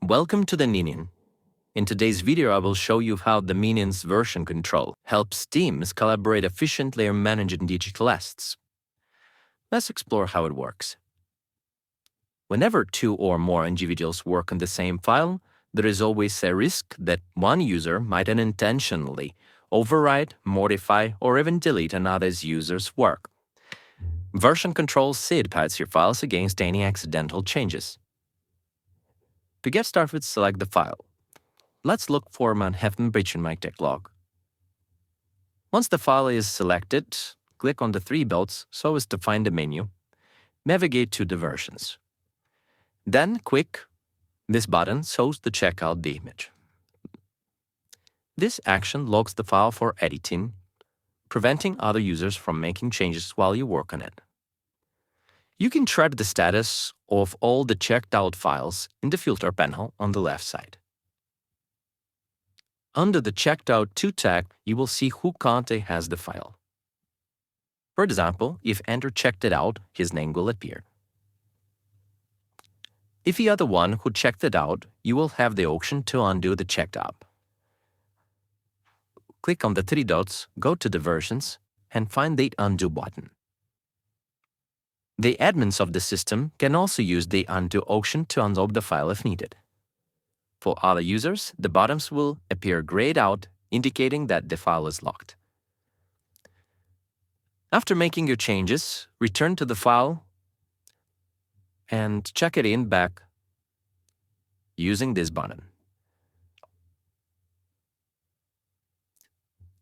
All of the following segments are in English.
Welcome to Daminion. In today's video, I will show you how Daminion's version control helps teams collaborate efficiently and manage digital assets. Let's explore how it works. Whenever two or more individuals work on the same file, there is always a risk that one user might unintentionally override, modify, or even delete another user's work. Version control safeguards your files against any accidental changes. To get started, select the file. Let's look for Manhattan Bridge in my tech log. Once the file is selected, click on the three dots so as to find the menu. Navigate to the versions. Then click this button so as to check out the image. This action logs the file for editing, preventing other users from making changes while you work on it. You can track the status of all the checked out files in the filter panel on the left side. Under the Checked Out To tag, you will see who currently has the file. For example, if Andrew checked it out, his name will appear. If you are the one who checked it out, you will have the option to undo the checked out. Click on the three dots, go to the versions, and find the Undo button. The admins of the system can also use the Undo option to unlock the file if needed. For other users, the buttons will appear grayed out, indicating that the file is locked. After making your changes, return to the file and check it in back using this button.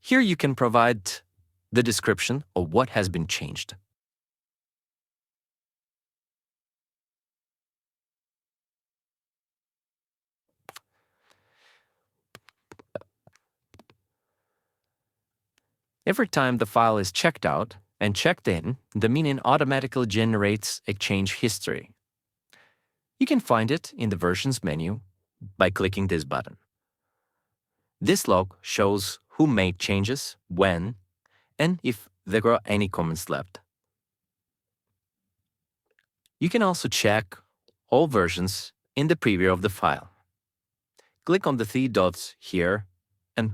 Here you can provide the description of what has been changed. Every time the file is checked out and checked in, Daminion automatically generates a change history. You can find it in the Versions menu by clicking this button. This log shows who made changes, when, and if there were any comments left. You can also check all versions in the preview of the file. Click on the three dots here and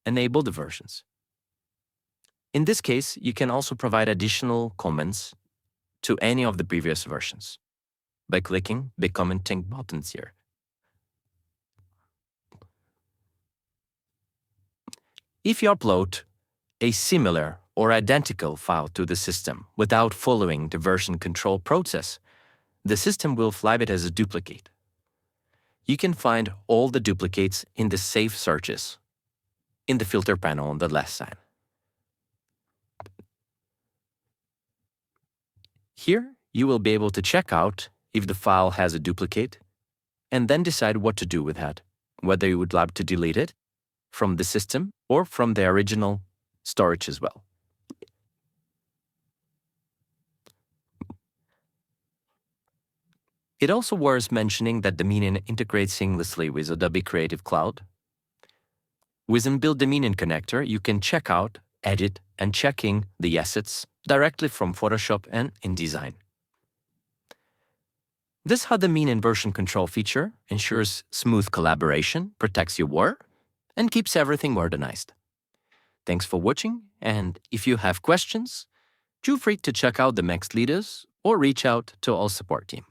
enable the versions. In this case, you can also provide additional comments to any of the previous versions by clicking the commenting buttons here. If you upload a similar or identical file to the system without following the version control process, the system will flag it as a duplicate. You can find all the duplicates in the Save Searches in the filter panel on the left side. Here, you will be able to check out if the file has a duplicate and then decide what to do with that, whether you would like to delete it from the system or from the original storage as well. It also worth mentioning that Daminion integrates seamlessly with Adobe Creative Cloud. With inbuilt Daminion connector, you can check out, edit, and check in the assets directly from Photoshop and InDesign. This Daminion version control feature ensures smooth collaboration, protects your work, and keeps everything organized. Thanks for watching, and if you have questions, feel free to check out the next leaders or reach out to our support team.